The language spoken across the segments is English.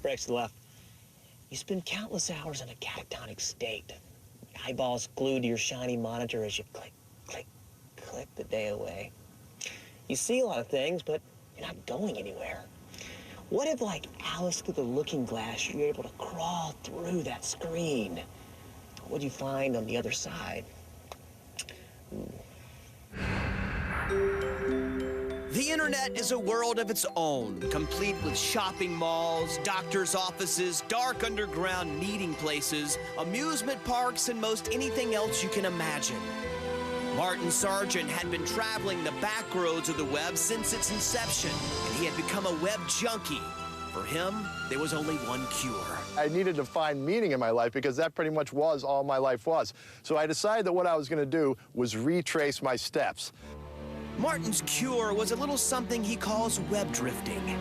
Breaks to the left. You spend countless hours in a catatonic state. Your eyeballs glued to your shiny monitor as you click, click, click the day away. You see a lot of things, but you're not going anywhere. What if, like Alice through the looking glass, you're able to crawl through that screen? What do you find on the other side? The internet is a world of its own, complete with shopping malls, doctors' offices, dark underground meeting places, amusement parks, and most anything else you can imagine. Martin Sargent had been traveling the back roads of the web since its inception, and he had become a web junkie. For him, there was only one cure. I needed to find meaning in my life because that pretty much was all my life was. So I decided that what I was going to do was retrace my steps. Martin's cure was a little something he calls web drifting.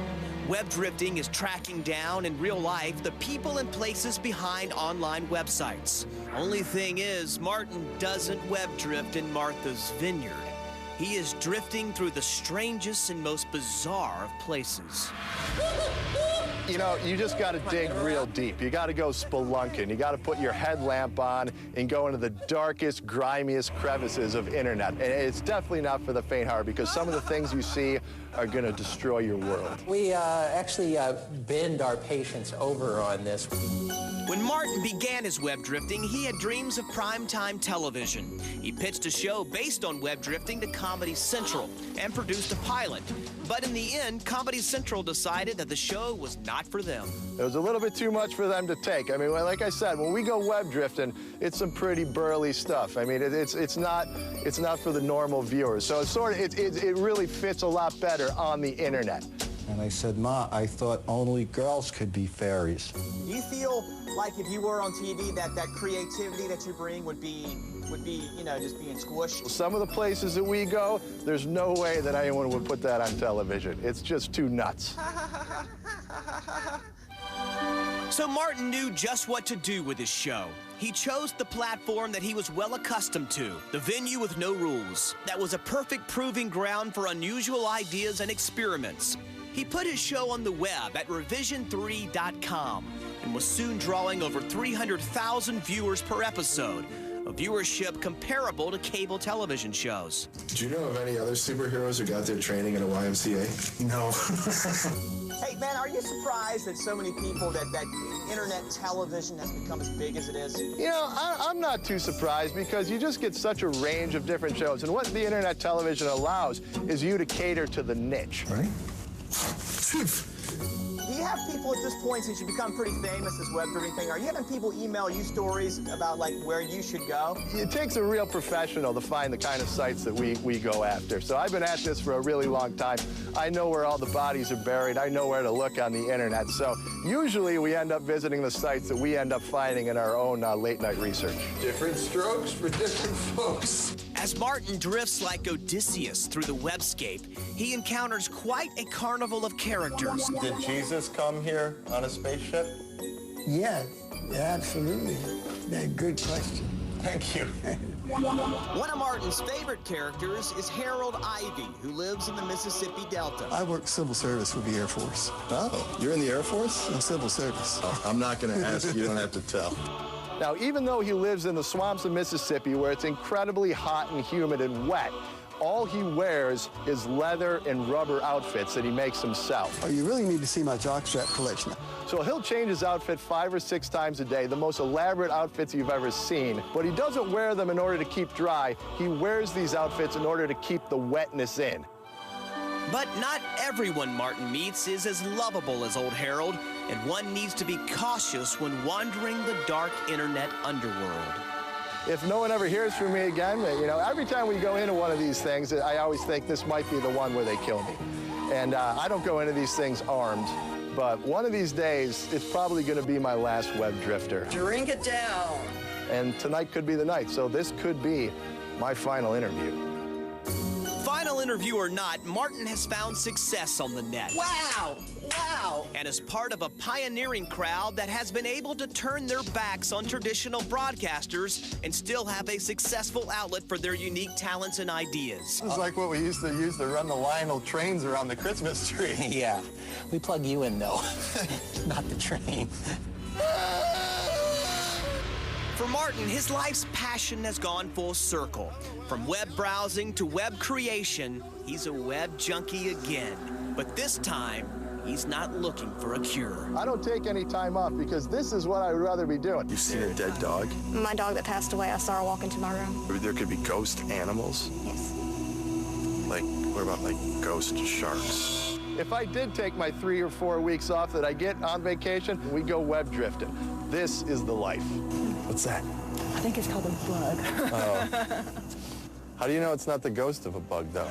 Web drifting is tracking down in real life the people and places behind online websites. Only thing is, Martin doesn't web drift in Martha's Vineyard. He is drifting through the strangest and most bizarre of places. You know, you just got to dig real deep. You got to go spelunking. You got to put your headlamp on and go into the darkest, grimiest crevices of internet. And it's definitely not for the faint-hearted because some of the things you see are going to destroy your world. We actually bend our patients over on this. When Martin began his web drifting, he had dreams of primetime television. He pitched a show based on web drifting to Comedy Central and produced a pilot. But in the end, Comedy Central decided that the show was not for them. It was a little bit too much for them to take. I mean, like I said, when we go web drifting, it's some pretty burly stuff. I mean, it's not for the normal viewers. So it really fits a lot better on the internet. And I said, Ma, I thought only girls could be fairies. Do you feel like if you were on TV that creativity that you bring would be, you know, just being squished? Some of the places that we go, there's no way that anyone would put that on television. It's just too nuts. So Martin knew just what to do with his show. He chose the platform that he was well accustomed to, the venue with no rules. That was a perfect proving ground for unusual ideas and experiments. He put his show on the web at revision3.com and was soon drawing over 300,000 viewers per episode, a viewership comparable to cable television shows. Do you know of any other superheroes who got their training in a YMCA? No. Hey, man, are you surprised that so many people, that internet television has become as big as it is? You know, I'm not too surprised because you just get such a range of different shows. And what the internet television allows is you to cater to the niche. Right? Do you have people at this point, since you've become pretty famous, this web drifting thing, are you having people email you stories about, like, where you should go? It takes a real professional to find the kind of sites that we go after. So I've been at this for a really long time. I know where all the bodies are buried. I know where to look on the internet. So usually we end up visiting the sites that we end up finding in our own late-night research. Different strokes for different folks. As Martin drifts like Odysseus through the webscape, he encounters quite a carnival of characters. Did Jesus come here on a spaceship? Yeah, absolutely. Good question. Thank you. One of Martin's favorite characters is Harold Ivy, who lives in the Mississippi Delta. I work civil service with the Air Force. Oh, you're in the Air Force? I'm civil service. Oh, I'm not going to ask you. You don't have to tell. Now, even though he lives in the swamps of Mississippi where it's incredibly hot and humid and wet, all he wears is leather and rubber outfits that he makes himself. Oh, you really need to see my jockstrap collection. So he'll change his outfit 5 or 6 times a day, the most elaborate outfits you've ever seen. But he doesn't wear them in order to keep dry. He wears these outfits in order to keep the wetness in. But not everyone Martin meets is as lovable as old Harold, and one needs to be cautious when wandering the dark internet underworld. If no one ever hears from me again, you know, every time we go into one of these things, I always think this might be the one where they kill me. And I don't go into these things armed, but one of these days, it's probably going to be my last web drifter. Drink it down. And tonight could be the night, so this could be my final interview. Final Channel interview or not, Martin has found success on the net. Wow! Wow! And is part of a pioneering crowd that has been able to turn their backs on traditional broadcasters and still have a successful outlet for their unique talents and ideas. It's like what we used to use to run the Lionel trains around the Christmas tree. Yeah, we plug you in, though, not the train. For Martin, his life's passion has gone full circle. From web browsing to web creation, he's a web junkie again. But this time, he's not looking for a cure. I don't take any time off because this is what I would rather be doing. You've seen a dead dog? My dog that passed away, I saw her walk into my room. There could be ghost animals? Yes. Like, what about like ghost sharks? If I did take my 3 or 4 weeks off that I get on vacation, we go web drifting. This is the life. What's that? I think it's called a bug. How do you know it's not the ghost of a bug, though?